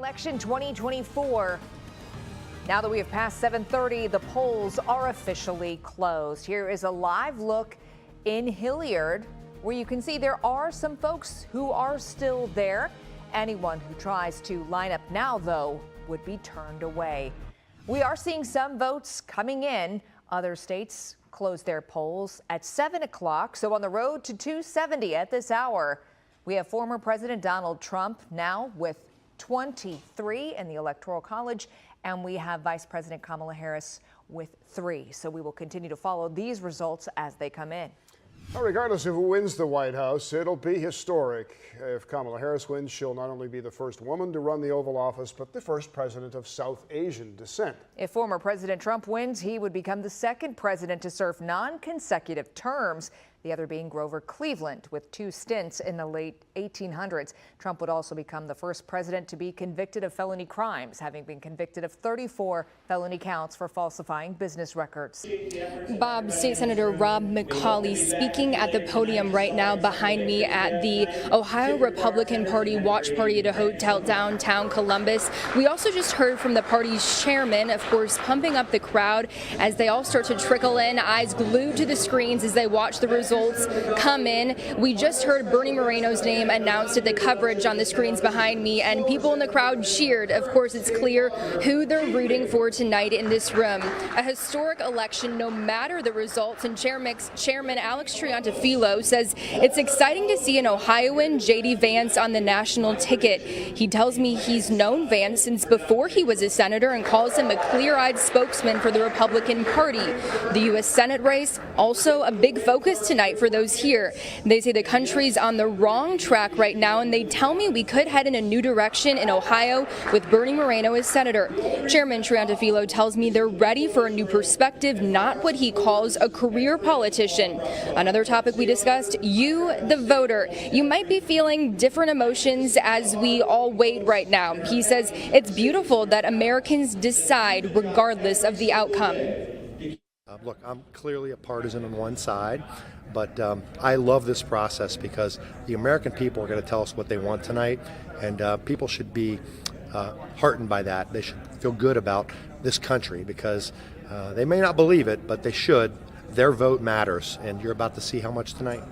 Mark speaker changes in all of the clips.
Speaker 1: Election 2024. Now that we have passed 7:30, the polls are officially closed. Here is a live look in Hilliard, where you can see there are some folks who are still there. Anyone who tries to line up now, though, would be turned away. We are seeing some votes coming in. Other states close their polls at 7 o'clock. So on the road to 270 at this hour, we have former President Donald Trump now with 23 in the Electoral College, and we have Vice President Kamala Harris with 3. So we will continue to follow these results as they come in.
Speaker 2: Well, regardless of who wins the White House, it'll be historic. If Kamala Harris wins, she'll not only be the first woman to run the Oval Office, but the first president of South Asian descent.
Speaker 1: If former President Trump wins, he would become the second president to serve non-consecutive terms, the other being Grover Cleveland, with 2 stints in the late 1800s. Trump would also become the first president to be convicted of felony crimes, having been convicted of 34 felony counts for falsifying business records.
Speaker 3: Bob, State Senator Rob McCauley speaking at the podium right now behind me at the Ohio Republican Party watch party at a hotel downtown Columbus. We also just heard from the party's chairman, of course, pumping up the crowd as they all start to trickle in, eyes glued to the screens as they watch the results come in. We just heard Bernie Moreno's name announced at the coverage on the screens behind me, and people in the crowd cheered. Of course, it's clear who they're rooting for tonight in this room. A historic election, no matter the results, and Chairman Alex Triantafilo says it's exciting to see an Ohioan, J.D. Vance, on the national ticket. He tells me he's known Vance since before he was a senator and calls him a clear-eyed spokesman for the Republican Party. The U.S. Senate race, also a big focus tonight for those here. They say the country's on the wrong track right now, and they tell me we could head in a new direction in Ohio with Bernie Moreno as senator. Chairman Triantafilo tells me they're ready for a new perspective, not what he calls a career politician. Another topic we discussed, you, the voter. You might be feeling different emotions as we all wait right now. He says it's beautiful that Americans decide regardless of the outcome.
Speaker 4: Look, I'm clearly a partisan on one side, but I love this process because the American people are going to tell us what they want tonight, and people should be heartened by that. They should feel good about this country because they may not believe it, but they should. Their vote matters, and you're about to see how much tonight.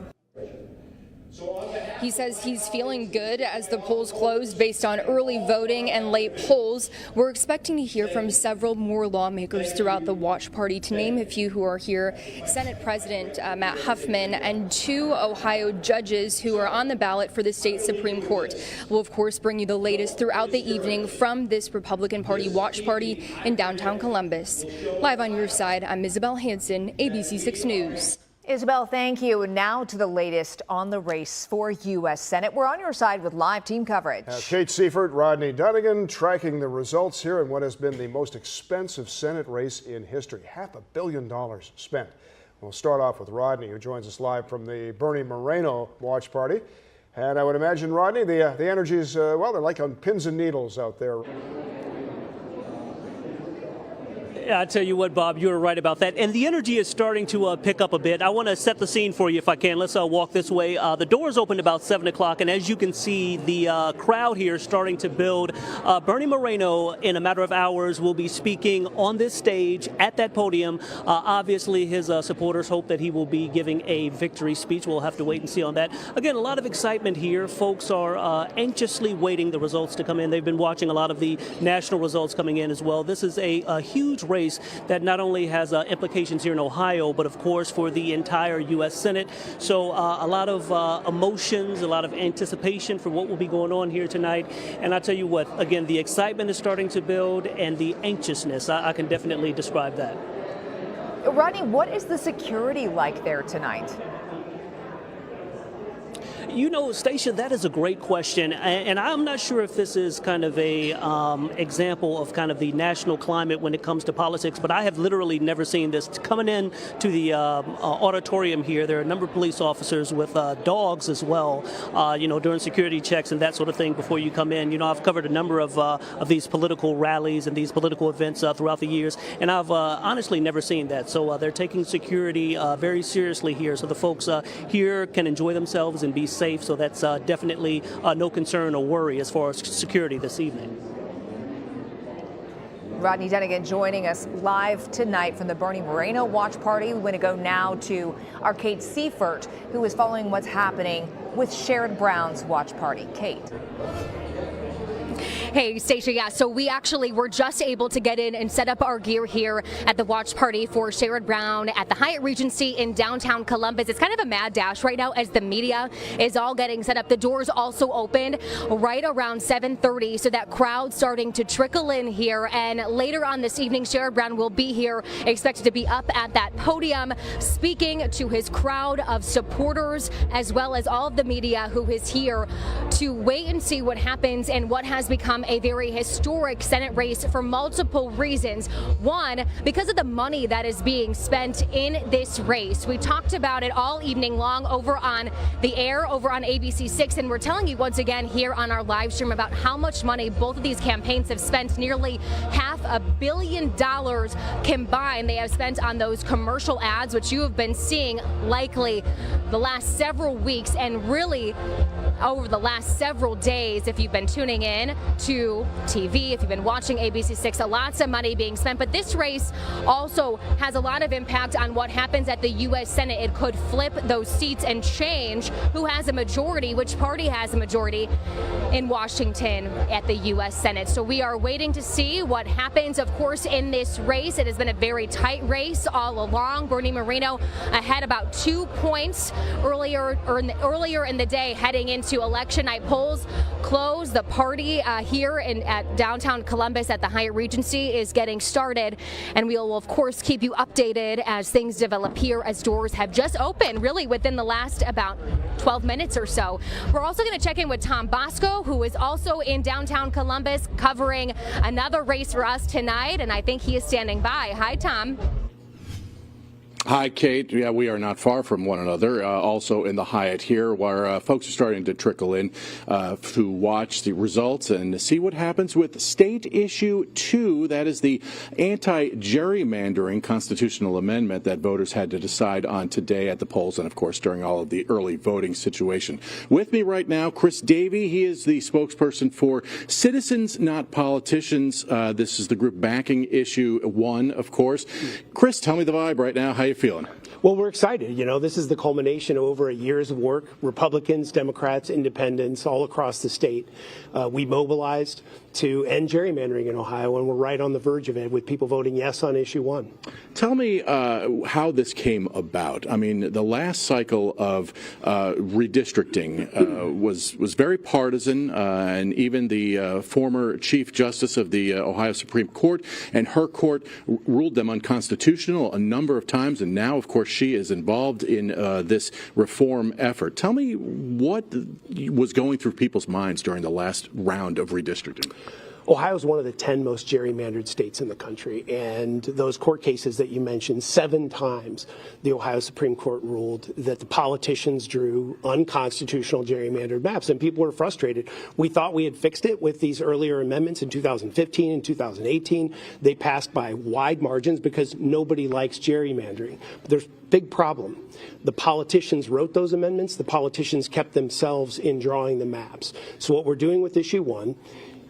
Speaker 3: He says he's feeling good as the polls closed based on early voting and late polls. We're expecting to hear from several more lawmakers throughout the watch party. To name a few who are here, Senate President Matt Huffman and 2 Ohio judges who are on the ballot for the state Supreme Court. We'll, of course, bring you the latest throughout the evening from this Republican Party watch party in downtown Columbus. Live on your side, I'm Isabel Hansen, ABC 6 News.
Speaker 1: Isabel, thank you. And now to the latest on the race for U.S. Senate. We're on your side with live team coverage.
Speaker 2: Kate Seifert, Rodney Dunnigan tracking the results here in what has been the most expensive Senate race in history. $500 million spent. We'll start off with Rodney, who joins us live from the Bernie Moreno watch party. And I would imagine, Rodney, the energy is, well, they're like on pins and needles out there.
Speaker 5: I tell you what, Bob, you're right about that. And the energy is starting to pick up a bit. I want to set the scene for you if I can. Let's walk this way. The doors opened about 7 o'clock, and as you can see, the crowd here is starting to build. Bernie Moreno, in a matter of hours, will be speaking on this stage at that podium. Obviously, his supporters hope that he will be giving a victory speech. We'll have to wait and see on that. Again, a lot of excitement here. Folks are anxiously waiting the results to come in. They've been watching a lot of the national results coming in as well. This is a huge race that not only has implications here in Ohio, but of course for the entire U.S. Senate. So a lot of emotions, a lot of anticipation for what will be going on here tonight. And I tell you what, again, the excitement is starting to build, and the anxiousness, I can definitely describe that.
Speaker 1: Rodney, what is the security like there tonight?
Speaker 5: You know, Stacia, that is a great question, and I'm not sure if this is kind of a example of kind of the national climate when it comes to politics, but I have literally never seen this. Coming in to the auditorium here, there are a number of police officers with dogs as well, you know, during security checks and that sort of thing before you come in. You know, I've covered a number of these political rallies and these political events throughout the years, and I've honestly never seen that. So they're taking security very seriously here, so the folks here can enjoy themselves and be safe. So that's definitely no concern or worry as far as security this evening.
Speaker 1: Rodney Dunnigan joining us live tonight from the Bernie Moreno watch party. We want to go now to our Kate Seifert, who is following what's happening with Sherrod Brown's watch party. Kate.
Speaker 3: Hey, Stacia, yeah, so we actually were just able to get in and set up our gear here at the watch party for Sherrod Brown at the Hyatt Regency in downtown Columbus. It's kind of a mad dash right now as the media is all getting set up. The doors also opened right around 7:30, so that crowd starting to trickle in here. And later on this evening, Sherrod Brown will be here, expected to be up at that podium speaking to his crowd of supporters, as well as all of the media who is here to wait and see what happens and what has become a very historic Senate race for multiple reasons. One, because of the money that is being spent in this race. We talked about it all evening long over on the air, over on WSYX, and we're telling you once again here on our live stream about how much money both of these campaigns have spent. Nearly $500 million combined they have spent on those commercial ads, which you have been seeing likely the last several weeks and really over the last several days. If you've been tuning in to TV, if you've been watching WSYX, lots of money being spent. But this race also has a lot of impact on what happens at the U.S. Senate. It could flip those seats and change who has a majority, which party has a majority in Washington at the U.S. Senate. So we are waiting to see what happens, of course, in this race. It has been a very tight race all along. Bernie Moreno ahead about 2 points earlier in the day heading into election night. Polls close. The party here at downtown Columbus at the Hyatt Regency is getting started, and we will of course keep you updated as things develop here, as doors have just opened really within the last about 12 minutes or so. We're also going to check in with Tom Bosco, who is also in downtown Columbus covering another race for us tonight, and I think he is standing by. Hi, Tom.
Speaker 6: Hi, Kate. Yeah, we are not far from one another. Also in the Hyatt here, where folks are starting to trickle in to watch the results and see what happens with State Issue 2. That is the anti-gerrymandering constitutional amendment that voters had to decide on today at the polls and, of course, during all of the early voting situation. With me right now, Chris Davey. He is the spokesperson for Citizens Not Politicians. This is the group backing Issue 1, of course. Chris, tell me the vibe right now. How you feeling?
Speaker 7: Well, we're excited. You know, this is the culmination of over a year's of work. Republicans, Democrats, Independents, all across the state. We mobilized to end gerrymandering in Ohio, and we're right on the verge of it with people voting yes on Issue 1.
Speaker 6: Tell me how this came about. I mean, the last cycle of redistricting was very partisan, and even the former Chief Justice of the Ohio Supreme Court and her court ruled them unconstitutional a number of times, and now, of course, she is involved in this reform effort. Tell me what was going through people's minds during the last round of redistricting.
Speaker 7: Ohio is one of the 10 most gerrymandered states in the country, and those court cases that you mentioned, 7 times the Ohio Supreme Court ruled that the politicians drew unconstitutional gerrymandered maps, and people were frustrated. We thought we had fixed it with these earlier amendments in 2015 and 2018. They passed by wide margins because nobody likes gerrymandering. But there's a big problem. The politicians wrote those amendments. The politicians kept themselves in drawing the maps. So what we're doing with Issue 1,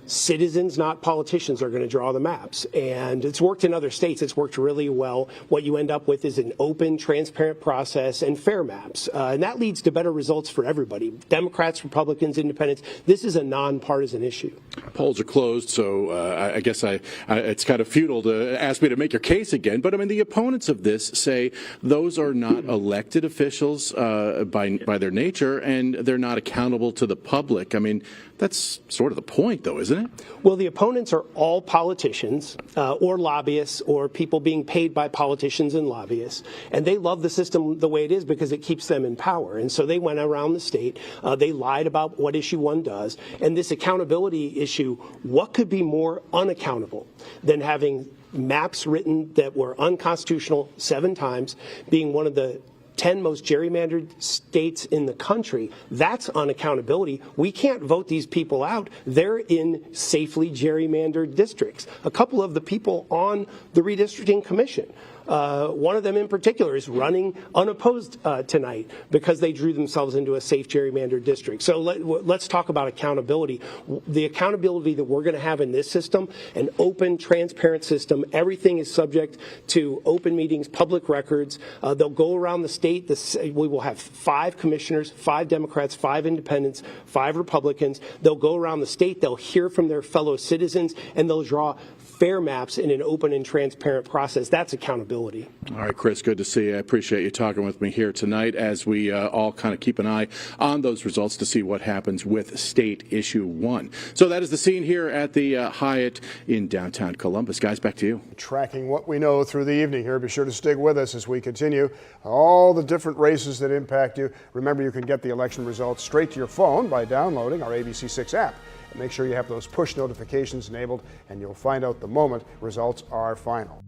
Speaker 7: citizens, not politicians, are going to draw the maps. And it's worked in other states. It's worked really well. What you end up with is an open, transparent process and fair maps. And that leads to better results for everybody. Democrats, Republicans, Independents. This is a nonpartisan issue. Polls are closed, so I guess it's kind of futile to ask me to make your case again. But I mean, the opponents of this say those are not elected officials by their nature, and they're not accountable to the public. I mean, that's sort of the point, though, isn't it? Well, the opponents are all politicians or lobbyists or people being paid by politicians and lobbyists, and they love the system the way it is because it keeps them in power. And so they went around the state. They lied about what Issue 1 does. And this accountability issue, what could be more unaccountable than having maps written that were unconstitutional 7 times, being one of the 10 most gerrymandered states in the country? That's unaccountability. We can't vote these people out. They're in safely gerrymandered districts. A couple of the people on the redistricting commission one of them in particular is running unopposed tonight because they drew themselves into a safe gerrymandered district. So let's talk about accountability. The accountability that we're going to have in this system, an open, transparent system. Everything is subject to open meetings, public records. They'll go around the state. We will have 5 commissioners, 5 Democrats, 5 independents, 5 Republicans. They'll go around the state. They'll hear from their fellow citizens, and they'll draw fair maps in an open and transparent process. That's accountability.
Speaker 6: All right, Chris, good to see you. I appreciate you talking with me here tonight as we all kind of keep an eye on those results to see what happens with State Issue 1. So that is the scene here at the Hyatt in downtown Columbus. Guys, back to you.
Speaker 2: Tracking what we know through the evening here. Be sure to stick with us as we continue all the different races that impact you. Remember, you can get the election results straight to your phone by downloading our WSYX app. And make sure you have those push notifications enabled, and you'll find out the moment results are final.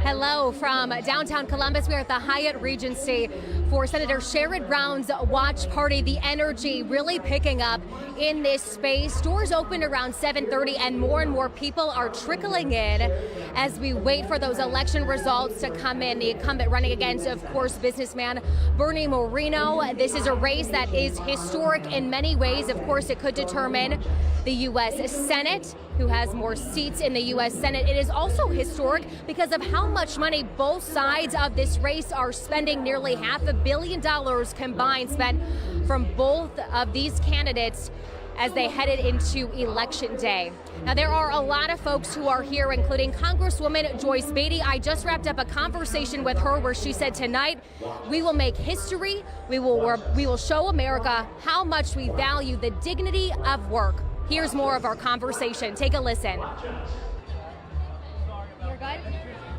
Speaker 8: Hello from downtown Columbus. We are at the Hyatt Regency for Senator Sherrod Brown's watch party. The energy really picking up in this space. Doors open around 7:30 and more people are trickling in as we wait for those election results to come in. The incumbent running against, of course, businessman Bernie Moreno. This is a race that is historic in many ways. Of course, it could determine the U.S. Senate, who has more seats in the U.S. Senate. It is also historic because of how much money both sides of this race are spending. Nearly $500 million combined spent from both of these candidates as they headed into Election Day. Now, there are a lot of folks who are here, including Congresswoman Joyce Beatty. I just wrapped up a conversation with her where she said tonight we will make history. We will show America how much we value the dignity of work. Here's more of our conversation. Take a listen. You're good?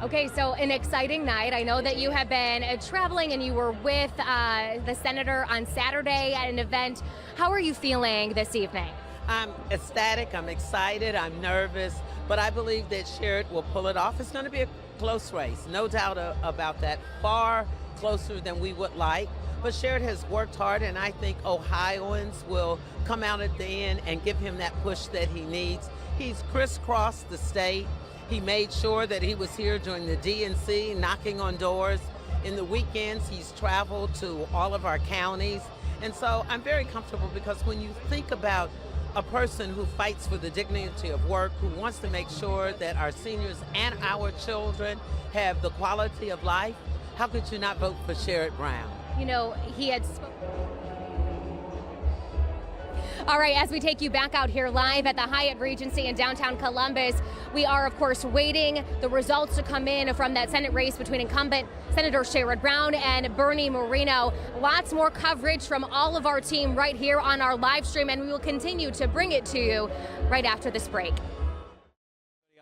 Speaker 8: Okay, so an exciting night. I know that you have been traveling and you were with the senator on Saturday at an event. How are you feeling this evening?
Speaker 9: I'm ecstatic, I'm excited, I'm nervous, but I believe that Sherrod will pull it off. It's going to be a close race, no doubt about that, far closer than we would like. But Sherrod has worked hard, and I think Ohioans will come out at the end and give him that push that he needs. He's crisscrossed the state. He made sure that he was here during the DNC, knocking on doors. In the weekends, he's traveled to all of our counties. And so I'm very comfortable because when you think about a person who fights for the dignity of work, who wants to make sure that our seniors and our children have the quality of life, how could you not vote for Sherrod Brown?
Speaker 8: You know, he had spoken. All right, as we take you back out here live at the Hyatt Regency in downtown Columbus, we are, of course, waiting the results to come in from that Senate race between incumbent Senator Sherrod Brown and Bernie Moreno. Lots more coverage from all of our team right here on our live stream, and we will continue to bring it to you right after this break.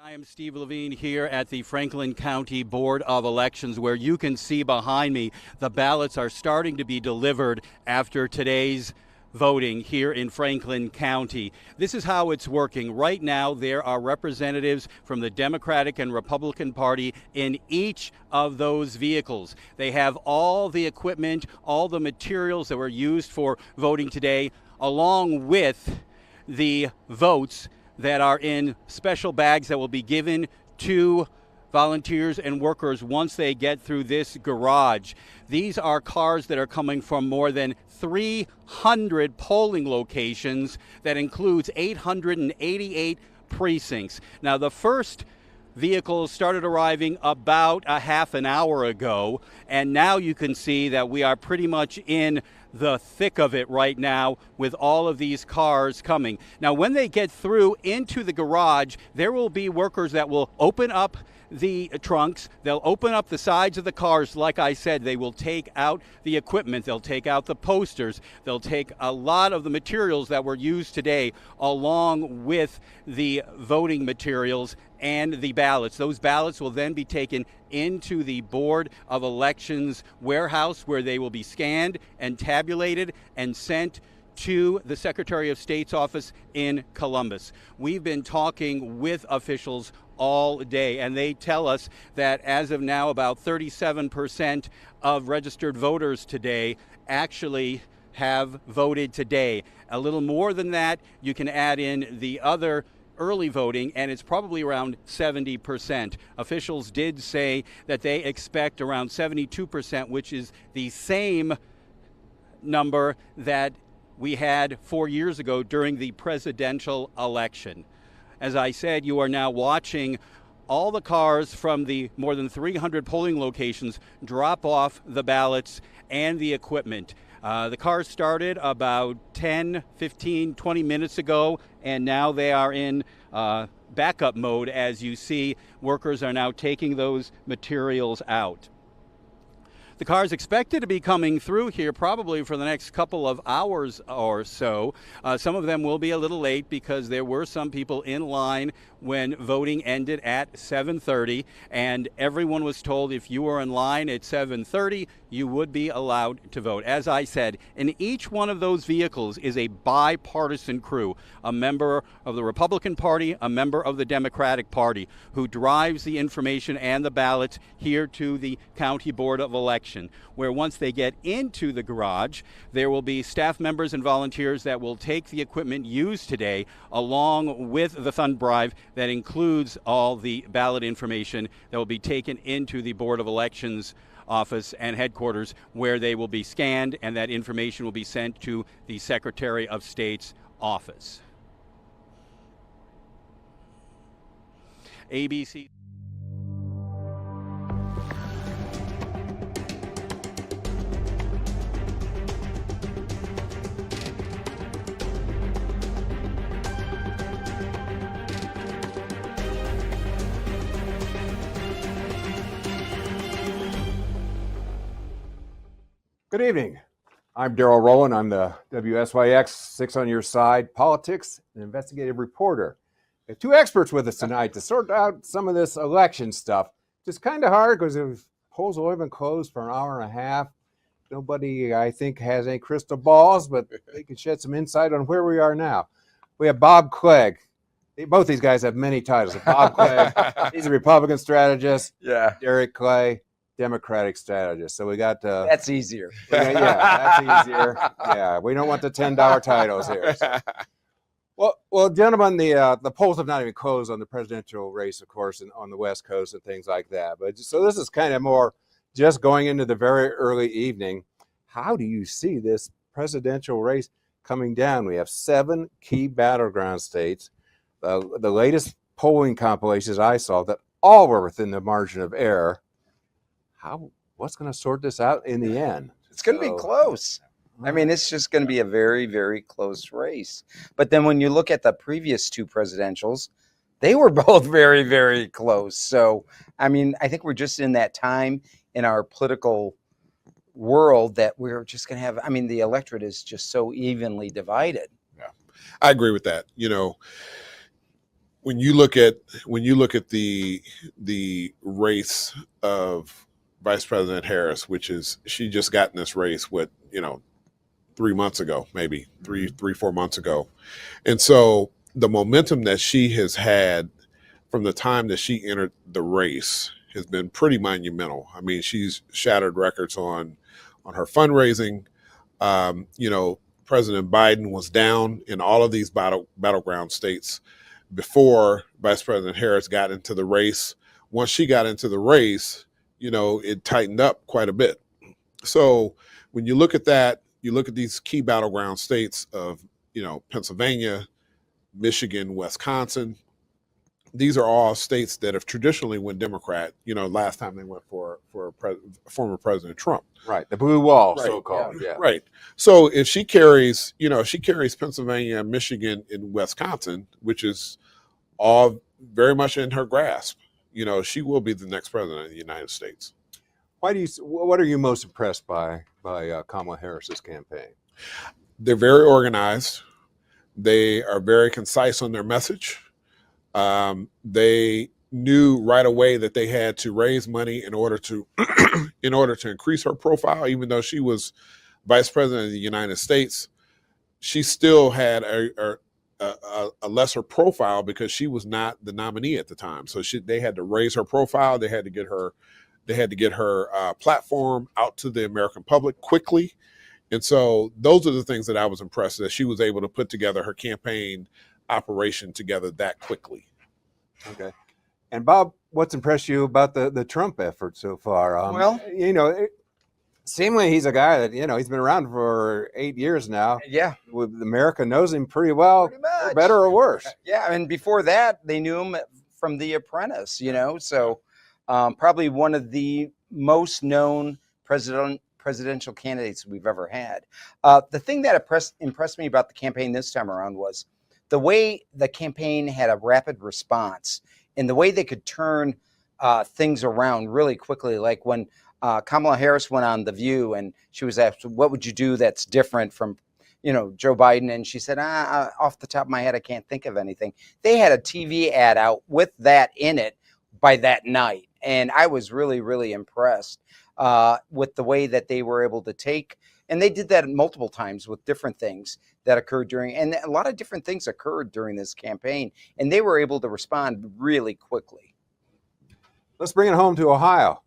Speaker 10: I am Steve Levine here at the Franklin County Board of Elections, where you can see behind me the ballots are starting to be delivered after today's voting here in Franklin County. This is how it's working. Right now, there are representatives from the Democratic and Republican Party in each of those vehicles. They have all the equipment, all the materials that were used for voting today, along with the votes that are in special bags that will be given to volunteers and workers once they get through this garage. These are cars that are coming from more than 300 polling locations that includes 888 precincts. Now, the first vehicles started arriving about a half an hour ago, and now you can see that we are pretty much in the thick of it right now with all of these cars coming. Now, when they get through into the garage, there will be workers that will open up the trunks. They'll open up the sides of the cars. Like I said, they will take out the equipment. They'll take out the posters. They'll take a lot of the materials that were used today along with the voting materials and the ballots. Those ballots will then be taken into the Board of Elections warehouse where they will be scanned and tabulated and sent to the Secretary of State's office in Columbus. We've been talking with officials all day, and they tell us that as of now, about 37% of registered voters today actually have voted today. A little more than that, you can add in the other early voting, and it's probably around 70%. Officials did say that they expect around 72%, which is the same number that we had 4 years ago during the presidential election. As I said, you are now watching all the cars from the more than 300 polling locations drop off the ballots and the equipment. The cars started about 10, 15, 20 minutes ago, and now they are in backup mode. As you see, workers are now taking those materials out. The car is expected to be coming through here probably for the next couple of hours or so. Some of them will be a little late because there were some people in line when voting ended at 7:30, and everyone was told if you were in line at 7:30, you would be allowed to vote. As I said, in each one of those vehicles is a bipartisan crew, a member of the Republican Party, a member of the Democratic Party, who drives the information and the ballots here to the County Board of Election, where once they get into the garage, there will be staff members and volunteers that will take the equipment used today along with the thumb drive that includes all the ballot information that will be taken into the Board of Elections office and headquarters, where they will be scanned and that information will be sent to the Secretary of State's office. ABC.
Speaker 11: Good evening. I'm Daryl Rowland. I'm the WSYX 6 on Your Side politics and investigative reporter. We have two experts with us tonight to sort out some of this election stuff. Just kind of hard because the polls will have been closed for an hour and a half. Nobody, I think, has any crystal balls, but they can shed some insight on where we are now. We have Bob Clegg. Both these guys have many titles. Bob Clegg, he's a Republican strategist.
Speaker 12: Yeah.
Speaker 11: Derek Clay, Democratic strategist. So we got
Speaker 12: that's easier.
Speaker 11: that's easier. Yeah, we don't want the $10 titles here. So. Well, gentlemen, the polls have not even closed on the presidential race, of course, and on the West Coast and things like that. But so this is kind of more just going into the very early evening. How do you see this presidential race coming down? We have 7 key battleground states. The latest polling compilations I saw that all were within the margin of error. What's going to sort this out in the end?
Speaker 12: It's going to be close. I mean, it's just going to be a very, very close race. But then when you look at the previous 2 presidentials, they were both very, very close. So, I mean, I think we're just in that time in our political world that we're just going to have, I mean, the electorate is just so evenly divided.
Speaker 13: Yeah, I agree with that. You know, when you look at the race of Vice President Harris, which is, she just got in this race with, 3 months ago, maybe 4 months ago. And so the momentum that she has had from the time that she entered the race has been pretty monumental. I mean, she's shattered records on her fundraising. President Biden was down in all of these battleground states before Vice President Harris got into the race. Once she got into the race, it tightened up quite a bit. So when you look at that, you look at these key battleground states of, Pennsylvania, Michigan, Wisconsin, these are all states that have traditionally went Democrat. Last time they went for former President Trump.
Speaker 11: Right, the blue wall,
Speaker 13: Right.
Speaker 11: so-called. Yeah.
Speaker 13: Right. So if she carries, Pennsylvania, Michigan, and Wisconsin, which is all very much in her grasp, she will be the next president of the United States.
Speaker 11: What are you most impressed by Kamala Harris's campaign?
Speaker 13: They're very organized. They are very concise on their message. They knew right away that they had to raise money in order to increase her profile. Even though she was vice president of the United States, she still had a lesser profile because she was not the nominee at the time. So they had to raise her profile. They had to get her platform out to the American public quickly. And so those are the things that I was impressed that she was able to put together her campaign operation together that quickly.
Speaker 11: Okay. And Bob, what's impressed you about the Trump effort so far? Seemingly he's a guy that, he's been around for 8 years now.
Speaker 12: Yeah.
Speaker 11: America knows him pretty well, for better or worse.
Speaker 12: Yeah, and before that, they knew him from The Apprentice, so probably one of the most known presidential candidates we've ever had. The thing that impressed me about the campaign this time around was the way the campaign had a rapid response and the way they could turn things around really quickly. Like when Kamala Harris went on The View and she was asked, what would you do that's different from, Joe Biden? And she said, off the top of my head, I can't think of anything. They had a TV ad out with that in it by that night. And I was really, really impressed with the way that they were able to take. And they did that multiple times with different things that occurred and a lot of different things occurred during this campaign. And they were able to respond really quickly.
Speaker 11: Let's bring it home to Ohio.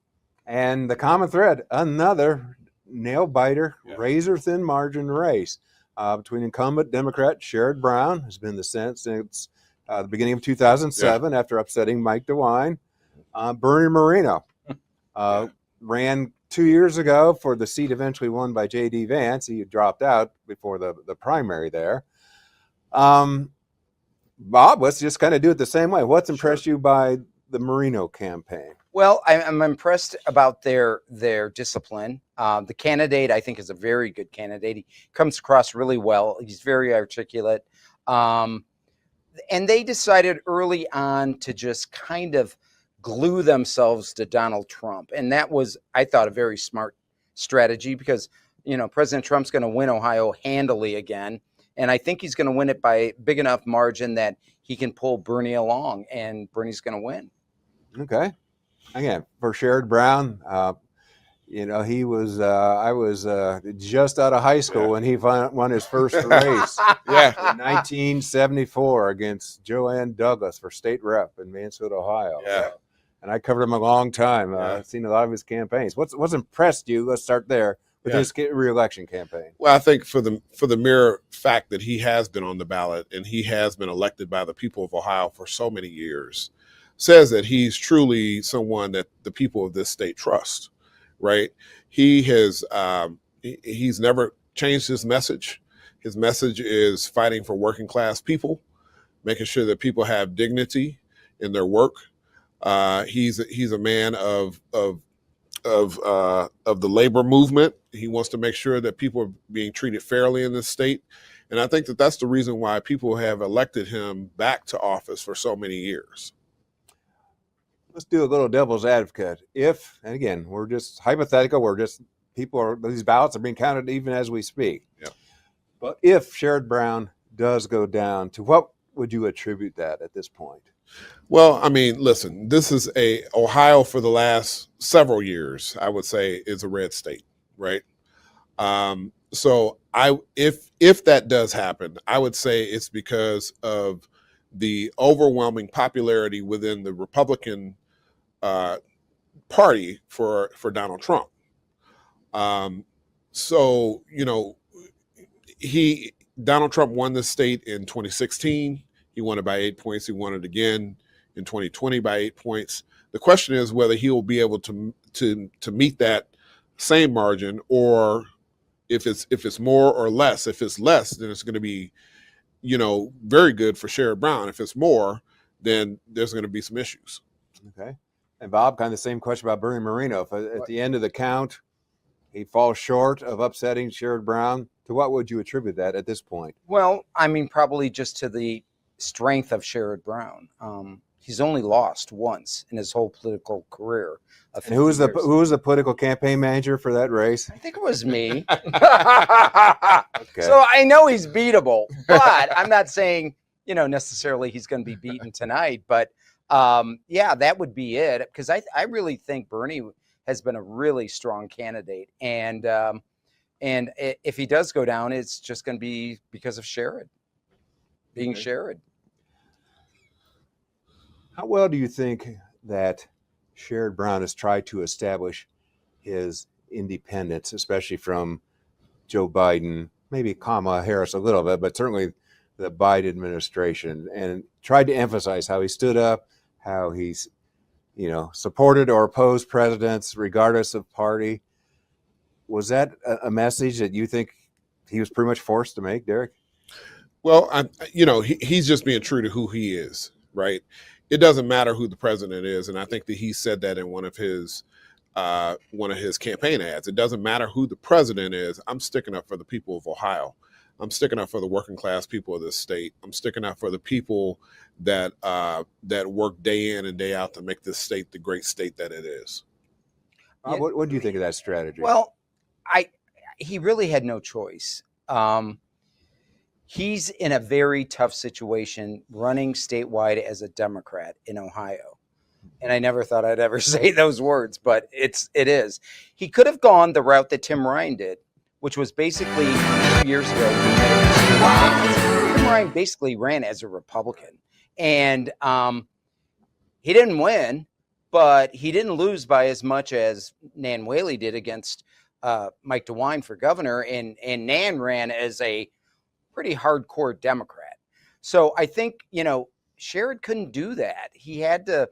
Speaker 11: And the common thread, another nail-biter, razor-thin margin race between incumbent Democrat Sherrod Brown, who's been in the Senate since the beginning of 2007 after upsetting Mike DeWine. Bernie Moreno ran 2 years ago for the seat eventually won by J.D. Vance. He dropped out before the primary there. Bob, let's just kind of do it the same way. What's impressed you by the Moreno campaign?
Speaker 12: Well, I'm impressed about their discipline. The candidate, I think, is a very good candidate. He comes across really well. He's very articulate. And they decided early on to just kind of glue themselves to Donald Trump. And that was, I thought, a very smart strategy because, President Trump's going to win Ohio handily again. And I think he's going to win it by a big enough margin that he can pull Bernie along, and Bernie's going to win.
Speaker 11: Okay. Again, for Sherrod Brown, he was, I was just out of high school when he won his first race. In 1974 against Joanne Douglas for state rep in Mansfield, Ohio.
Speaker 13: Yeah.
Speaker 11: And I covered him a long time. I've seen a lot of his campaigns. What's impressed you? Let's start there with his re-election campaign.
Speaker 13: Well, I think for the mere fact that he has been on the ballot and he has been elected by the people of Ohio for so many years says that he's truly someone that the people of this state trust, right? He has he's never changed his message. His message is fighting for working class people, making sure that people have dignity in their work. He's a man of the labor movement. He wants to make sure that people are being treated fairly in this state. And I think that that's the reason why people have elected him back to office for so many years.
Speaker 11: Let's do a little devil's advocate. If, and again, we're just hypothetical, these ballots are being counted even as we speak.
Speaker 13: Yeah.
Speaker 11: But if Sherrod Brown does go down, to what would you attribute that at this point?
Speaker 13: Well, I mean, listen, this is Ohio for the last several years, I would say, is a red state, right? So if that does happen, I would say it's because of the overwhelming popularity within the Republican Party for Donald Trump. So, Donald Trump won this state in 2016. He won it by 8 points. He won it again in 2020 by 8 points. The question is whether he will be able to meet that same margin, or if it's more or less. If it's less, then it's going to be, very good for Sherrod Brown. If it's more, then there's going to be some issues.
Speaker 11: Okay. And Bob, kind of the same question about Bernie Moreno. If at the end of the count, he falls short of upsetting Sherrod Brown, to what would you attribute that at this point?
Speaker 12: Well, I mean, probably just to the strength of Sherrod Brown. He's only lost once in his whole political career.
Speaker 11: And who was the political campaign manager for that race?
Speaker 12: I think it was me.
Speaker 11: Okay.
Speaker 12: So I know he's beatable, but I'm not saying, necessarily he's going to be beaten tonight. But yeah, that would be it, because I really think Bernie has been a really strong candidate, and if he does go down, it's just going to be because of Sherrod being Sherrod.
Speaker 11: How well do you think that Sherrod Brown has tried to establish his independence, especially from Joe Biden, maybe Kamala Harris a little bit, but certainly the Biden administration, and tried to emphasize how he stood up, how he's, supported or opposed presidents regardless of party? Was that a message that you think he was pretty much forced to make, Derek?
Speaker 13: Well, he's just being true to who he is, right? It doesn't matter who the president is, and I think that he said that in one of his campaign ads. It doesn't matter who the president is. I'm sticking up for the people of Ohio. I'm sticking up for the working class people of this state. I'm sticking up for the people that work day in and day out to make this state the great state that it is.
Speaker 11: What do you think of that strategy?
Speaker 12: Well, he really had no choice. He's in a very tough situation running statewide as a Democrat in Ohio. And I never thought I'd ever say those words, but it is. He could have gone the route that Tim Ryan did, which was basically 2 years ago. Tim Ryan basically ran as a Republican. And he didn't win, but he didn't lose by as much as Nan Whaley did against Mike DeWine for governor. And Nan ran as a pretty hardcore Democrat. So I think, Sherrod couldn't do that. He had to,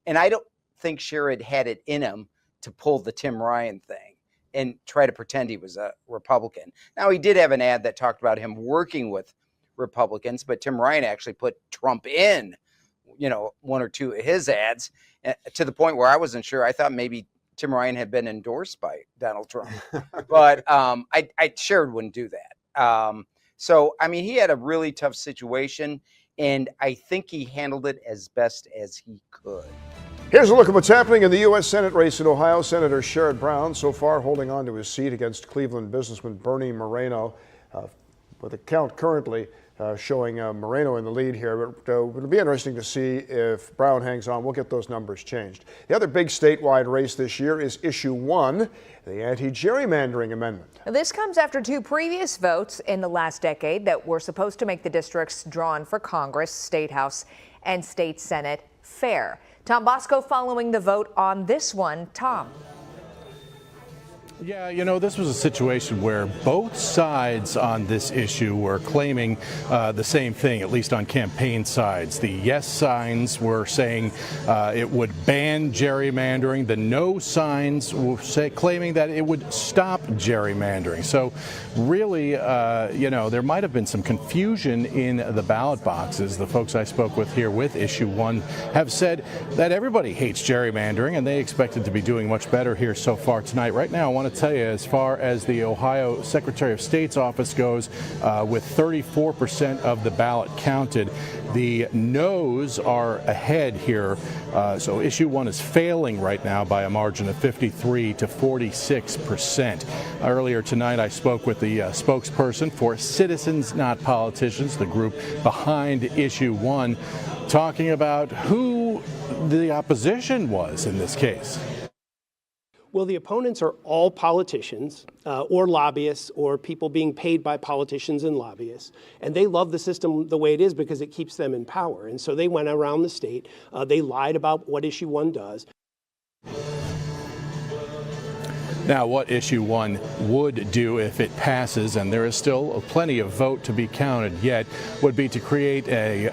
Speaker 12: and I don't think Sherrod had it in him to pull the Tim Ryan thing and try to pretend he was a Republican. Now, he did have an ad that talked about him working with Republicans, but Tim Ryan actually put Trump in, one or two of his ads, to the point where I wasn't sure. I thought maybe Tim Ryan had been endorsed by Donald Trump, but Sherrod wouldn't do that. So, I mean, he had a really tough situation, and I think he handled it as best as he could.
Speaker 2: Here's a look at what's happening in the U.S. Senate race in Ohio. Senator Sherrod Brown so far holding on to his seat against Cleveland businessman Bernie Moreno, with the count currently showing Moreno in the lead here. But it'll be interesting to see if Brown hangs on. We'll get those numbers changed. The other big statewide race this year is Issue 1, the anti-gerrymandering amendment.
Speaker 1: This comes after two previous votes in the last decade that were supposed to make the districts drawn for Congress, State House, and State Senate fair. Tom Bosco following the vote on this one. Tom.
Speaker 14: Yeah, this was a situation where both sides on this issue were claiming the same thing, at least on campaign sides. The yes signs were saying it would ban gerrymandering. The no signs were claiming that it would stop gerrymandering. So really, there might have been some confusion in the ballot boxes. The folks I spoke with here with Issue 1 have said that everybody hates gerrymandering, and they expected to be doing much better here so far tonight. Right now, I want to tell you, as far as the Ohio Secretary of State's office goes, with 34% of the ballot counted, the no's are ahead here. So Issue 1 is failing right now by a margin of 53 to 46%. Earlier tonight, I spoke with the spokesperson for Citizens Not Politicians, the group behind Issue 1, talking about who the opposition was in this case.
Speaker 7: Well, the opponents are all politicians or lobbyists or people being paid by politicians and lobbyists. And they love the system the way it is because it keeps them in power. And so they went around the state. They lied about what Issue 1 does.
Speaker 14: Now, what issue 1 would do if it passes, and there is still plenty of vote to be counted yet, would be to create a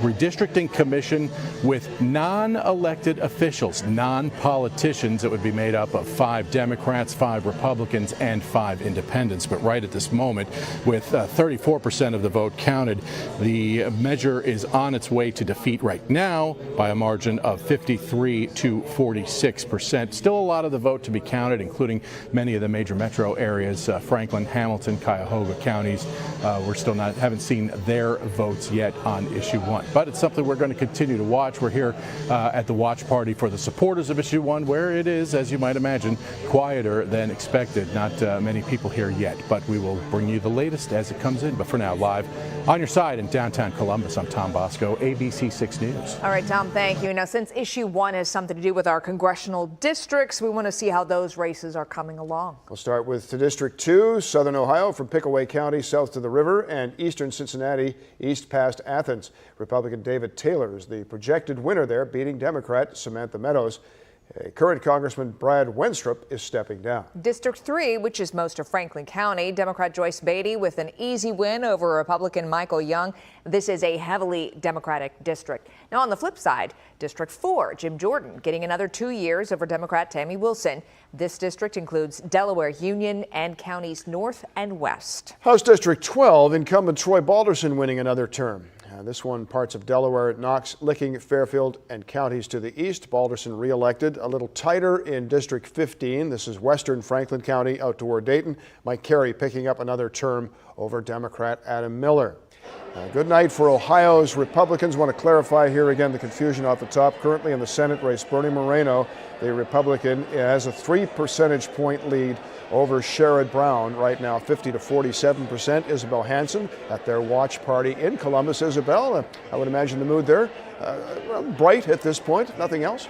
Speaker 14: redistricting commission with non-elected officials, non-politicians. It would be made up of 5 Democrats, 5 Republicans, and 5 independents. But right at this moment, with 34% of the vote counted, the measure is on its way to defeat right now by a margin of 53 to 46%. Still a lot of the vote to be counted, including many of the major metro areas, Franklin, Hamilton, Cuyahoga counties. We're still haven't seen their votes yet on issue 1, but it's something we're going to continue to watch. We're here at the watch party for the supporters of issue 1, where it is, as you might imagine, quieter than expected. Not many people here yet, but we will bring you the latest as it comes in. But for now, live on your side in downtown Columbus, I'm Tom Bosco, ABC 6 News.
Speaker 1: All right, Tom, thank you. Now, since issue 1 has something to do with our congressional districts, we want to see how those races are coming along.
Speaker 2: We'll start with District 2, Southern Ohio, from Pickaway County south to the river, and eastern Cincinnati east past Athens. Republican David Taylor is the projected winner there, beating Democrat Samantha Meadows. Current Congressman Brad Wenstrup is stepping down.
Speaker 1: District 3, which is most of Franklin County, Democrat Joyce Beatty with an easy win over Republican Michael Young. This is a heavily Democratic district. Now, on the flip side, District 4, Jim Jordan getting another 2 years over Democrat Tammy Wilson. This district includes Delaware, Union, and counties north and west.
Speaker 2: House District 12, incumbent Troy Balderson winning another term. This one, parts of Delaware, Knox, Licking, Fairfield, and counties to the east. Balderson reelected. A little tighter in District 15. This is western Franklin County out toward Dayton. Mike Carey picking up another term over Democrat Adam Miller. Good night for Ohio's Republicans. Want to clarify here again the confusion off the top. Currently in the Senate race, Bernie Moreno, the Republican, has a 3 percentage point lead over Sherrod Brown right now, 50 to 47%. Isabel Hanson at their watch party in Columbus. Isabel, I would imagine the mood there bright at this point. Nothing else?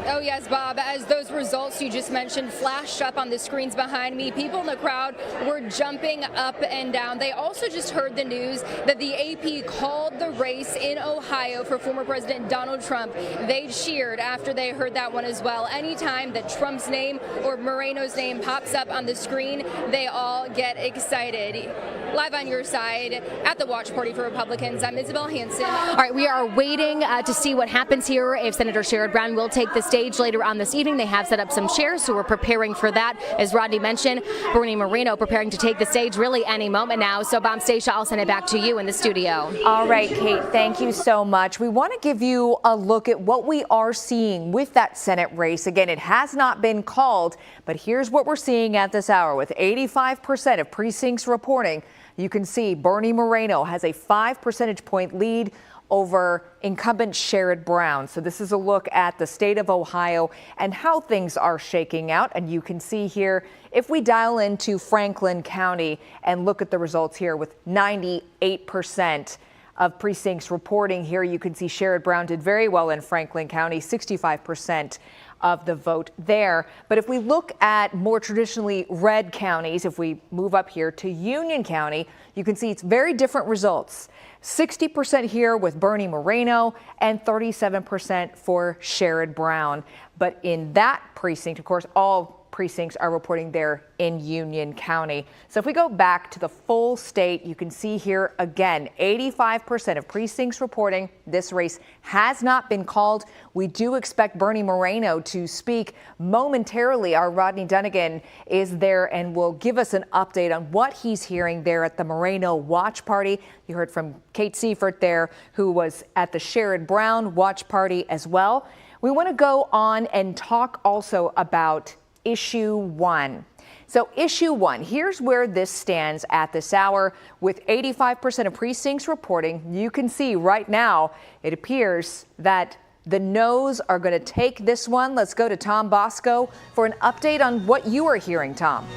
Speaker 3: Oh, yes, Bob. As those results you just mentioned flashed up on the screens behind me, people in the crowd were jumping up and down. They also just heard the news that the AP called the race in Ohio for former President Donald Trump. They cheered after they heard that one as well. Anytime that Trump's name or Moreno's name pops up on the screen, they all get excited. Live on your side at the watch party for Republicans, I'm Isabel Hanson.
Speaker 8: All right, we are waiting to see what happens here, if Senator Sherrod Brown will take the stage later on this evening. They have set up some chairs, so we're preparing for that. As Rodney mentioned, Bernie Moreno preparing to take the stage really any moment now. So, Bomb Stacia, I'll send it back to you in the studio.
Speaker 1: All right, Kate, thank you so much. We want to give you a look at what we are seeing with that Senate race. Again, it has not been called, but here's what we're seeing at this hour. With 85% of precincts reporting, you can see Bernie Moreno has a 5 percentage point lead over incumbent Sherrod Brown. So this is a look at the state of Ohio and how things are shaking out. And you can see here, if we dial into Franklin County and look at the results here with 98% of precincts reporting here, you can see Sherrod Brown did very well in Franklin County, 65% of the vote there. But if we look at more traditionally red counties, if we move up here to Union County, you can see it's very different results. 60% here with Bernie Moreno and 37% for Sherrod Brown. But in that precinct, of course, all precincts are reporting there in Union County. So if we go back to the full state, you can see here again, 85% of precincts reporting this race has not been called. We do expect Bernie Moreno to speak momentarily. Our Rodney Dunnigan is there and will give us an update on what he's hearing there at the Moreno watch party. You heard from Kate Seifert there, who was at the Sherrod Brown watch party as well. We want to go on and talk also about Issue 1. So Issue 1, here's where this stands at this hour. With 85% of precincts reporting, you can see right now it appears that the noes are going to take this one. Let's go to Tom Bosco for an update on what you are hearing, Tom.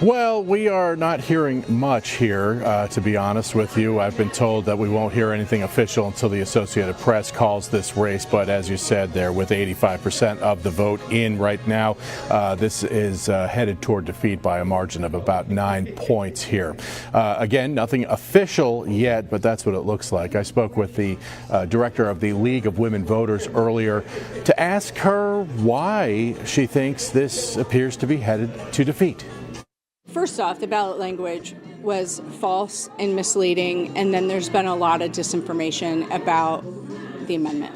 Speaker 14: Well, we are not hearing much here, to be honest with you. I've been told that we won't hear anything official until the Associated Press calls this race. But as you said there, with 85% of the vote in right now, this is headed toward defeat by a margin of about 9 points here. Again, nothing official yet, but that's what it looks like. I spoke with the director of the League of Women Voters earlier to ask her why she thinks this appears to be headed to defeat.
Speaker 15: First off, the ballot language was false and misleading, and then there's been a lot of disinformation about the amendment.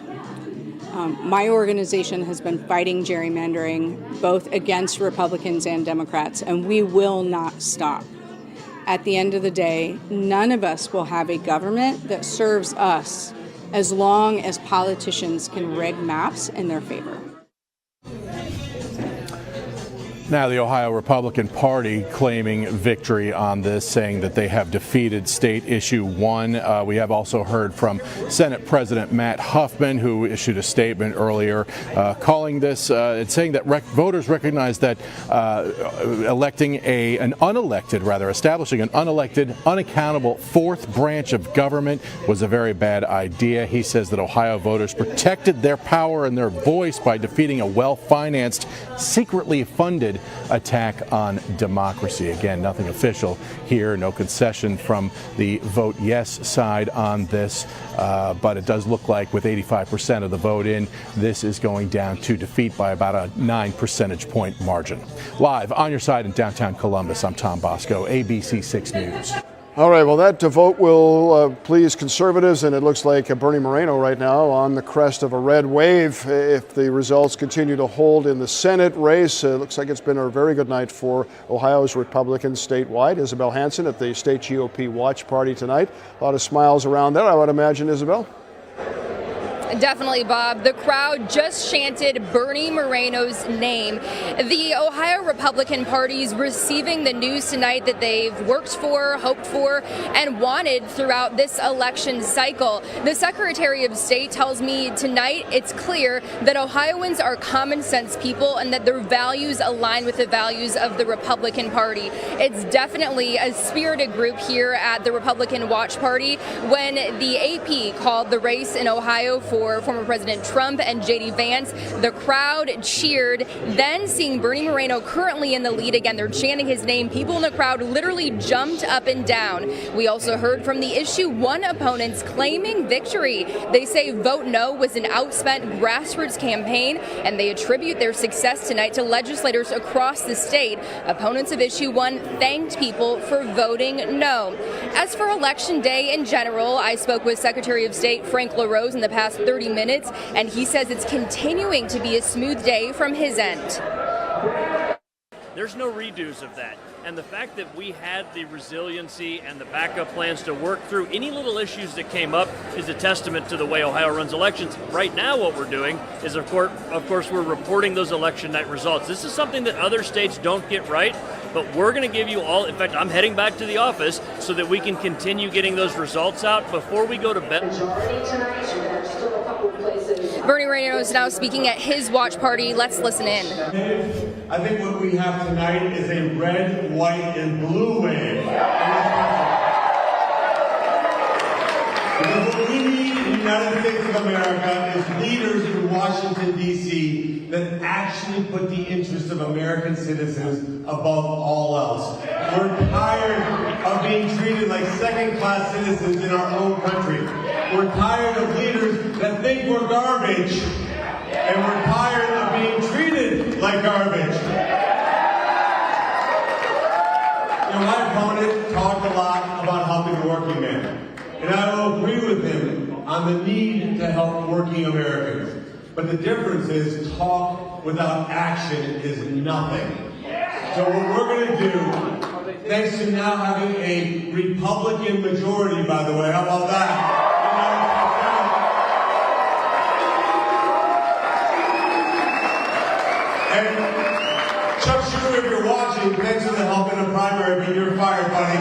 Speaker 15: My organization has been fighting gerrymandering both against Republicans and Democrats, and we will not stop. At the end of the day, none of us will have a government that serves us as long as politicians can rig maps in their favor.
Speaker 14: Now, the Ohio Republican Party claiming victory on this, saying that they have defeated state issue 1. We have also heard from Senate President Matt Huffman, who issued a statement earlier calling this and saying that voters recognize that establishing an unelected, unaccountable fourth branch of government was a very bad idea. He says that Ohio voters protected their power and their voice by defeating a well-financed, secretly funded attack on democracy. Again, nothing official here, no concession from the vote yes side on this, but it does look like with 85% of the vote in, this is going down to defeat by about a 9 percentage point margin. Live on your side in downtown Columbus, I'm Tom Bosco, ABC 6 News.
Speaker 2: All right, well, that vote will please conservatives, and it looks like Bernie Moreno right now on the crest of a red wave. If the results continue to hold in the Senate race, it looks like it's been a very good night for Ohio's Republicans statewide. Isabel Hanson at the state GOP watch party tonight. A lot of smiles around there, I would imagine, Isabel.
Speaker 3: Definitely, Bob. The crowd just chanted Bernie Moreno's name. The Ohio Republican Party is receiving the news tonight that they've worked for, hoped for, and wanted throughout this election cycle. The Secretary of State tells me tonight it's clear that Ohioans are common sense people and that their values align with the values of the Republican Party. It's definitely a spirited group here at the Republican Watch Party. When the AP called the race in Ohio for former President Trump and J.D. Vance, the crowd cheered. Then, seeing Bernie Moreno currently in the lead again, they're chanting his name. People in the crowd literally jumped up and down. We also heard from the issue 1 opponents claiming victory. They say Vote No was an outspent grassroots campaign, and they attribute their success tonight to legislators across the state. Opponents of issue 1 thanked people for voting no. As for Election Day in general, I spoke with Secretary of State Frank LaRose in the past 30 minutes, and he says it's continuing to be a smooth day from his end.
Speaker 16: There's no redos of that. And the fact that we had the resiliency and the backup plans to work through any little issues that came up is a testament to the way Ohio runs elections. Right now what we're doing is, of course, we're reporting those election night results. This is something that other states don't get right, but we're going to give you all, in fact, I'm heading back to the office so that we can continue getting those results out before we go to bed.
Speaker 3: Bernie Moreno is now speaking at his watch party. Let's listen in.
Speaker 17: I think what we have tonight is a red, white, and blue wave. Because what we need in the United States of America is leaders in Washington, D.C. that actually put the interests of American citizens above all else. We're tired of being treated like second-class citizens in our own country. We're tired of leaders that think we're garbage. And we're tired of being treated like garbage. You know, my opponent talked a lot about helping the working man. And I will agree with him on the need to help working Americans. But the difference is talk without action is nothing. So what we're going to do, thanks to now having a Republican majority, by the way, how about that? And Chuck Schumer, if you're watching, thanks for the help in the primary, but you're fired, buddy.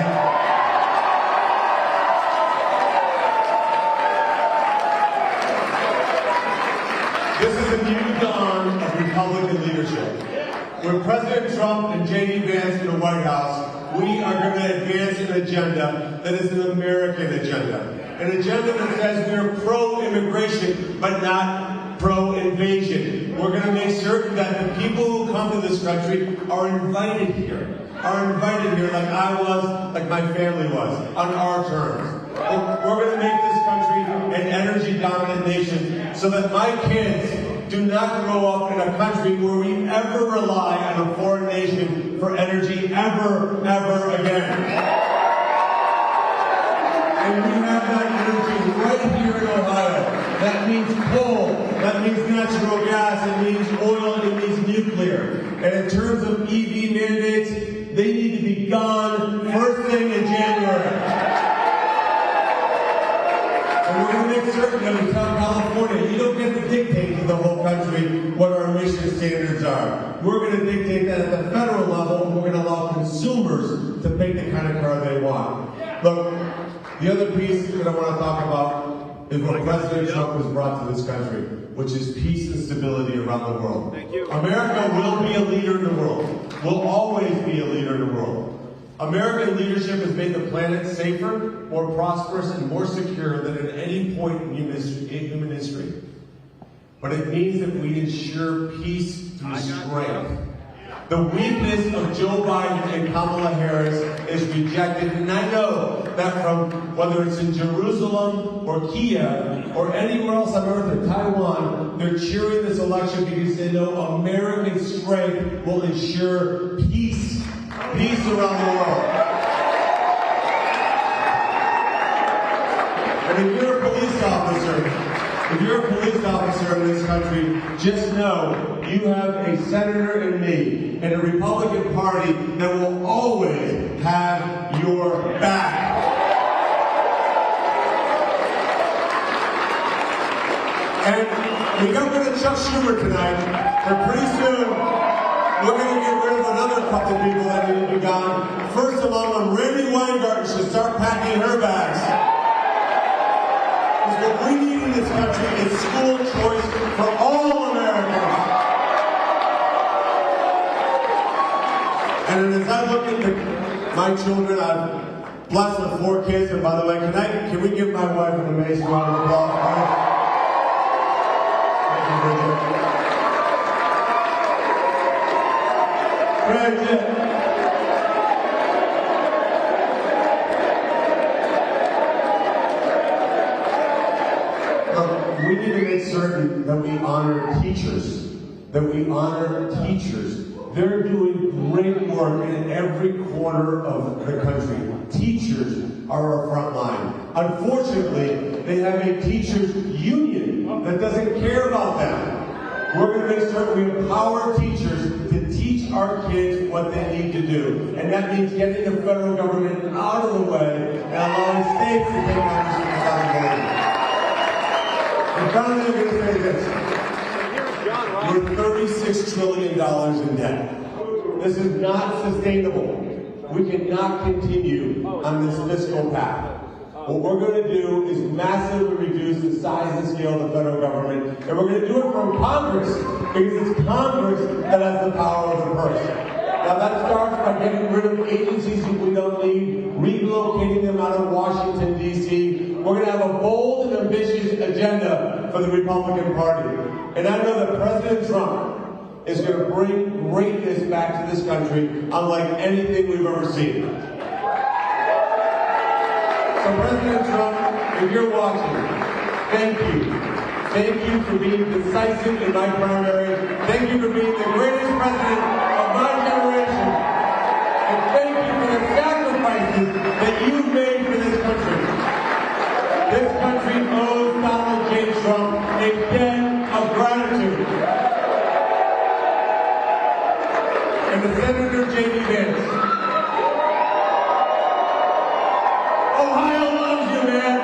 Speaker 17: This is a new dawn of Republican leadership. with President Trump and J.D. Vance in the White House, we are going to advance an agenda that is an American agenda. An agenda that says we're pro-immigration, but not pro-invasion. We're going to make certain that the people who come to this country are invited here like I was, like my family was, on our terms. We're going to make this country an energy-dominant nation so that my kids do not grow up in a country where we ever rely on a foreign nation for energy ever again. And we have that energy right here in Ohio. That means coal, that means natural gas, it means oil, it means nuclear. And in terms of EV mandates, they need to be gone first thing in January. And we're going to make certain that we tell California, you don't get to dictate to the whole country what our emission standards are. We're going to dictate that at the federal level, and we're going to allow consumers to pick the kind of car they want. Look, the other piece that I want to talk about is what President Trump has brought to this country, which is peace and stability around the world. Thank you. America will be a leader in the world. Will always be a leader in the world. American leadership has made the planet safer, more prosperous, and more secure than at any point in human history. But it means that we ensure peace through strength. The weakness of Joe Biden and Kamala Harris is rejected, and I know that from whether it's in Jerusalem or Kiev or anywhere else on earth, or Taiwan, they're cheering this election because they know American strength will ensure peace around the world. And if you're a police officer in this country, just know you have a senator in me and a Republican Party that will always have your back. And we got rid of Chuck Schumer tonight, and pretty soon we're going to get rid of another couple people that need to be gone. First among them, Randy Weingarten should start packing her bags. Because what we need in this country is school choice for all Americans. And as I look at my children, I'm blessed with 4 kids. And by the way, can we give my wife an amazing round of applause? Thank you, Bridget. We need to make certain that we honor teachers. They're doing great work in every corner of the country. Teachers are our front line. Unfortunately, they have a teachers union that doesn't care about them. We're going to make certain we empower teachers to teach our kids what they need to do. And that means getting the federal government out of the way and allowing states to take on responsibility. And finally, I'm going to say this. We're $36 trillion in debt. This is not sustainable. We cannot continue on this fiscal path. What we're going to do is massively reduce the size and scale of the federal government, and we're going to do it from Congress, because it's Congress that has the power of the purse. Now that starts by getting rid of agencies that we don't need, relocating them out of Washington, D.C. We're going to have a bold and ambitious agenda for the Republican Party. And I know that President Trump is going to bring greatness back to this country unlike anything we've ever seen. So President Trump, if you're watching, thank you. Thank you for being decisive in my primary. Thank you for being the greatest president of my generation. And thank you for the sacrifices that you've made for this country. This country owes Donald J. Trump a debt of gratitude. And to Senator J.D. Vance, Ohio loves you, man.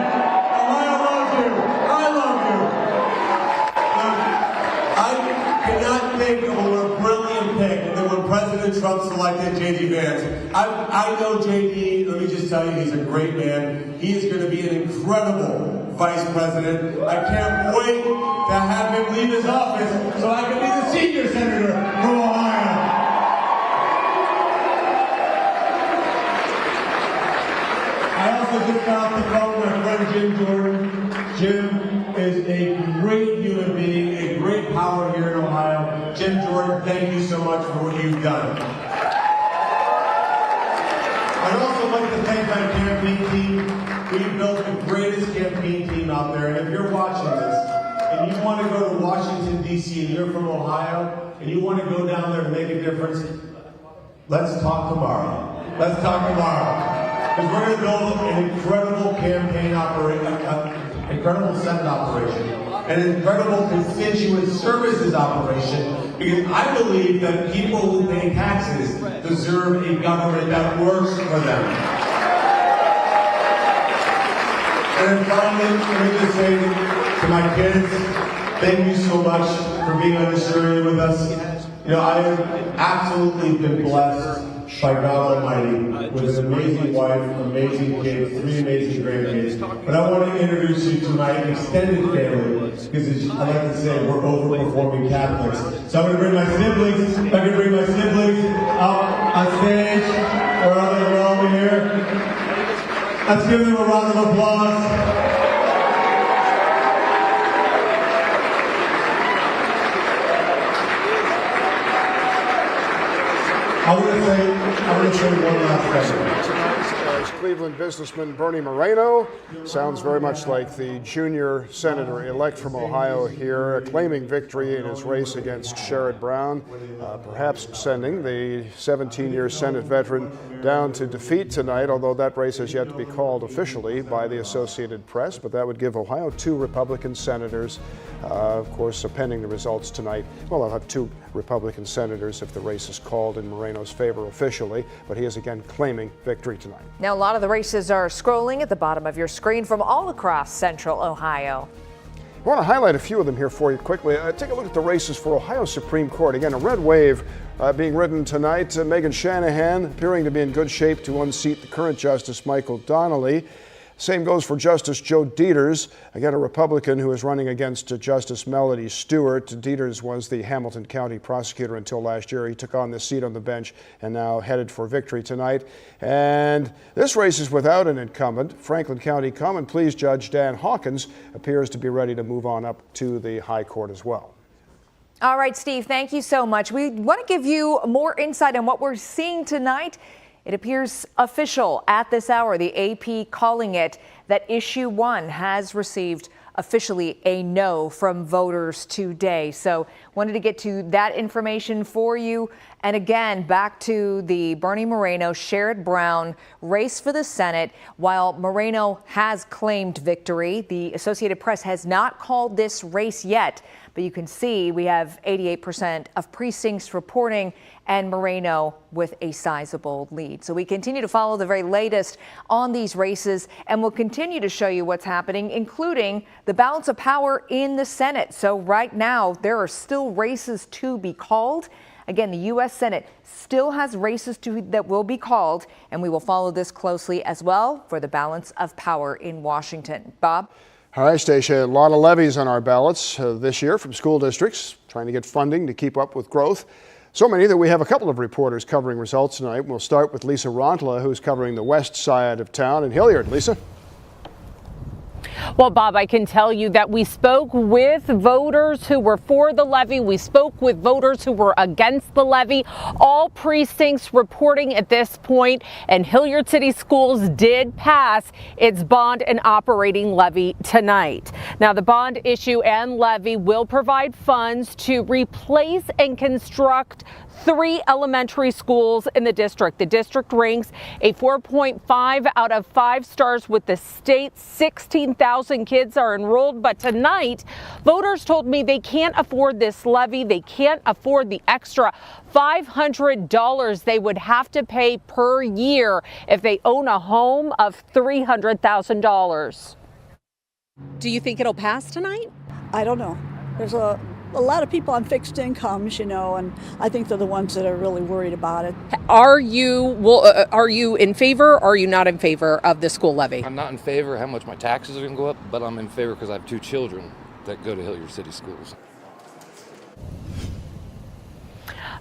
Speaker 17: Ohio loves you. I love you. I cannot think of a more brilliant pick than when President Trump selected J.D. Vance. I know J.D., let me just tell you, he's a great man. He is going to be an incredible vice president. I can't wait to have him leave his office so I can be the senior senator from Ohio. just got off the phone with my friend Jim Jordan. Jim is a great human being, a great power here in Ohio. Jim Jordan, thank you so much for what you've done. I'd also like to thank my campaign team. We've built the greatest campaign team out there. And if you're watching this and you want to go to Washington, D.C., and you're from Ohio, and you want to go down there and make a difference, let's talk tomorrow. Let's talk tomorrow. Because we're going to build an incredible campaign operation, incredible Senate operation, an incredible constituent services operation, because I believe that people who pay taxes deserve a government that works for them. And then finally, let me just say to my kids, thank you so much for being on this journey with us. You know, I have absolutely been blessed by God Almighty with an amazing wife, amazing kids, 3 amazing grandkids. But I want to introduce you to my extended family, because as I like to say, we're overperforming Catholics. So I'm going to bring my siblings, if I can bring my siblings up on stage, or they're over here. Let's give them a round of applause. I want to say one last thing.
Speaker 2: Cleveland businessman Bernie Moreno sounds very much like the junior senator-elect from Ohio here, claiming victory in his race against Sherrod Brown, perhaps sending the 17-year Senate veteran down to defeat tonight, although that race has yet to be called officially by the Associated Press. But that would give Ohio 2 Republican senators. Of course, pending the results tonight, well, I'll have 2 Republican senators if the race is called in Moreno's favor officially, but he is again claiming victory tonight.
Speaker 1: Now, a lot of the races are scrolling at the bottom of your screen from all across central Ohio.
Speaker 2: I want to highlight a few of them here for you quickly. Take a look at the races for Ohio Supreme Court. Again, a red wave being ridden tonight. Megan Shanahan appearing to be in good shape to unseat the current Justice Michael Donnelly. Same goes for Justice Joe Dieters, again a Republican who is running against Justice Melody Stewart. Dieters was the Hamilton County prosecutor until last year. He took on this seat on the bench and now headed for victory tonight. And this race is without an incumbent. Franklin County Common Pleas Judge Dan Hawkins appears to be ready to move on up to the High Court as well.
Speaker 1: All right, Steve, thank you so much. We want to give you more insight on what we're seeing tonight. It appears official at this hour, the AP calling it that issue 1 has received officially a no from voters today. So wanted to get to that information for you. And again, back to the Bernie Moreno, Sherrod Brown race for the Senate. While Moreno has claimed victory, the Associated Press has not called this race yet. But you can see we have 88% of precincts reporting and Moreno with a sizable lead. So we continue to follow the very latest on these races, and we'll continue to show you what's happening, including the balance of power in the Senate. So right now, there are still races to be called. Again, the U.S. Senate still has races that will be called, and we will follow this closely as well for the balance of power in Washington. Bob?
Speaker 2: All right, Stacia, a lot of levies on our ballots this year from school districts trying to get funding to keep up with growth. So many that we have a couple of reporters covering results tonight. We'll start with Lisa Rontla, who's covering the west side of town in Hilliard. Lisa?
Speaker 18: Well, Bob, I can tell you that we spoke with voters who were for the levy. We spoke with voters who were against the levy. All precincts reporting at this point, and Hilliard City Schools did pass its bond and operating levy tonight. Now, the bond issue and levy will provide funds to replace and construct 3 elementary schools in the district. The district ranks a 4.5 out of 5 stars with the state. 16,000 kids are enrolled, but tonight voters told me they can't afford this levy. They can't afford the extra $500 they would have to pay per year if they own a home of $300,000.
Speaker 19: Do you think it'll pass tonight?
Speaker 20: I don't know. There's a lot of people on fixed incomes, you know, and I think they're the ones that are really worried about it.
Speaker 19: Are you in favor or are you not in favor of the school levy?
Speaker 21: I'm not in favor of how much my taxes are going to go up, but I'm in favor because I have 2 children that go to Hilliard City Schools.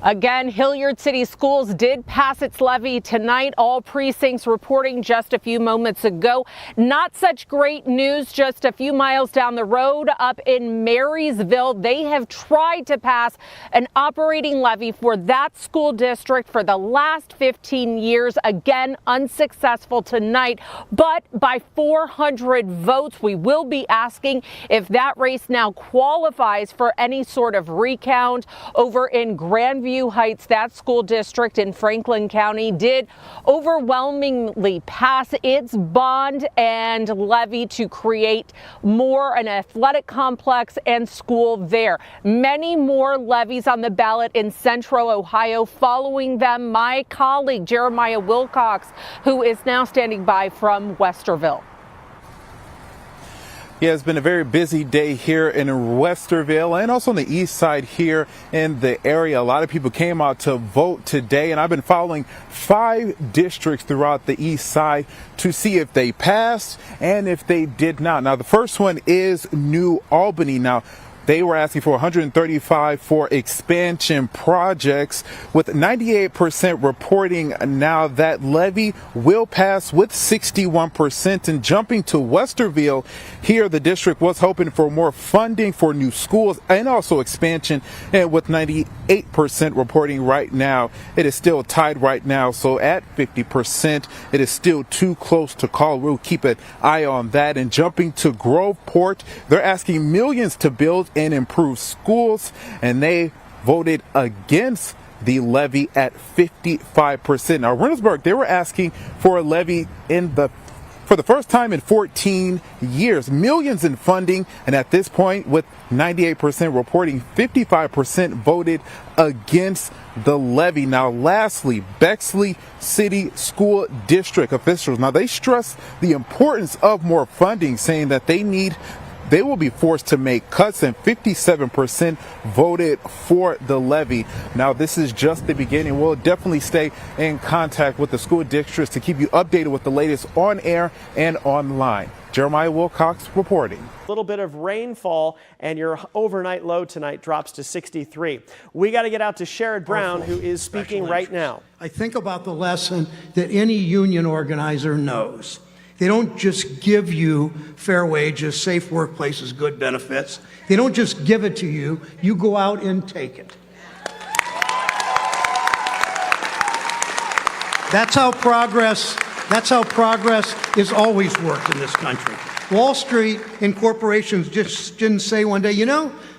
Speaker 18: Again, Hilliard City Schools did pass its levy tonight. All precincts reporting just a few moments ago. Not such great news just a few miles down the road up in Marysville. They have tried to pass an operating levy for that school district for the last 15 years. Again, unsuccessful tonight, but by 400 votes. We will be asking if that race now qualifies for any sort of recount. Over in Grandview Heights, that school district in Franklin County did overwhelmingly pass its bond and levy to create an athletic complex and school there. Many more levies on the ballot in Central Ohio following them. My colleague Jeremiah Wilcox, who is now standing by from Westerville.
Speaker 4: Yeah, it's been a very busy day here in Westerville and also on the east side here in the area. A lot of people came out to vote today, and I've been following 5 districts throughout the east side to see if they passed and if they did not. Now, the first one is New Albany. Now, they were asking for 135 for expansion projects, with 98% reporting now that levy will pass with 61%. And jumping to Westerville, here the district was hoping for more funding for new schools and also expansion, and with 98% reporting right now, it is still tied right now. So at 50%, it is still too close to call. We'll keep an eye on that. And jumping to Groveport, they're asking millions to build and improve schools, and they voted against the levy at 55%. Now, Reynoldsburg, they were asking for a levy for the first time in 14 years, millions in funding, and at this point, with 98% reporting, 55% voted against the levy. Now, lastly, Bexley City School District officials, now they stress the importance of more funding, saying that they will be forced to make cuts, and 57% voted for the levy. Now, this is just the beginning. We'll definitely stay in contact with the school districts to keep you updated with the latest on air and online. Jeremiah Wilcox reporting.
Speaker 22: A little bit of rainfall, and your overnight low tonight drops to 63. We got to get out to Sherrod Brown, who is speaking right now.
Speaker 23: I think about the lesson that any union organizer knows. They don't just give you fair wages, safe workplaces, good benefits. They don't just give it to you. You go out and take it. That's how progress is always worked in this country. Wall Street and corporations just didn't say one day,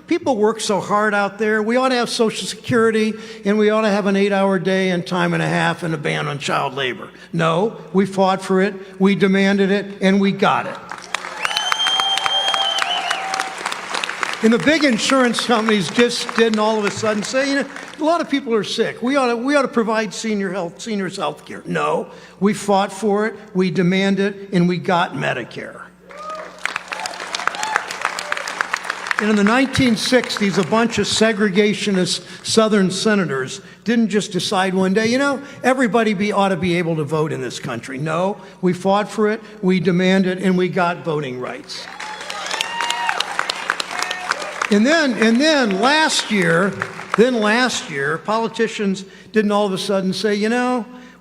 Speaker 23: people work so hard out there. We ought to have Social Security, and we ought to have an 8-hour day and time and a half and a ban on child labor. No, we fought for it, we demanded it, and we got it. And the big insurance companies just didn't all of a sudden say, a lot of people are sick. We ought to provide seniors health care. No, we fought for it, we demanded it, and we got Medicare. And in the 1960s, a bunch of segregationist Southern senators didn't just decide one day, everybody ought to be able to vote in this country. No, we fought for it, we demanded, and we got voting rights. And then last year, politicians didn't all of a sudden say,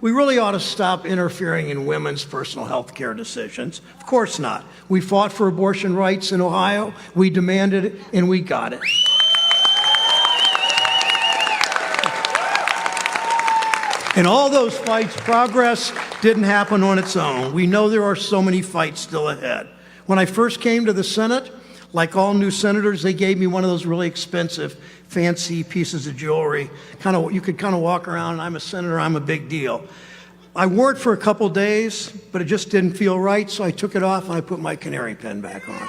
Speaker 23: we really ought to stop interfering in women's personal health care decisions. Of course not. We fought for abortion rights in Ohio, we demanded it, and we got it. In all those fights, progress didn't happen on its own. We know there are so many fights still ahead. When I first came to the Senate, like all new senators, they gave me one of those really expensive, fancy pieces of jewelry. You could kind of walk around, I'm a senator, I'm a big deal. I wore it for a couple days, but it just didn't feel right, so I took it off and I put my canary pin back on.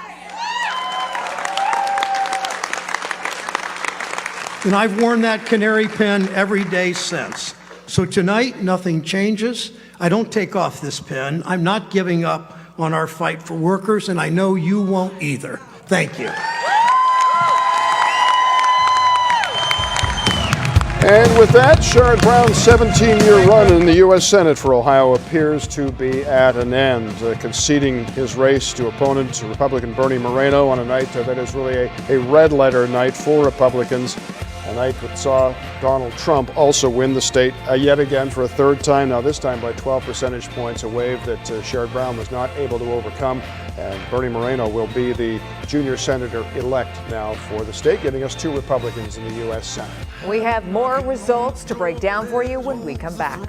Speaker 23: And I've worn that canary pin every day since. So tonight, nothing changes. I don't take off this pin. I'm not giving up on our fight for workers, and I know you won't either. Thank you.
Speaker 2: And with that, Sherrod Brown's 17-year run in the U.S. Senate for Ohio appears to be at an end, conceding his race to opponent, Republican Bernie Moreno, on a night that is really a red-letter night for Republicans. A night that saw Donald Trump also win the state yet again for a third time, now this time by 12 percentage points, a wave that Sherrod Brown was not able to overcome. And Bernie Moreno will be the junior senator-elect now for the state, giving us 2 Republicans in the U.S. Senate.
Speaker 1: We have more results to break down for you when we come back.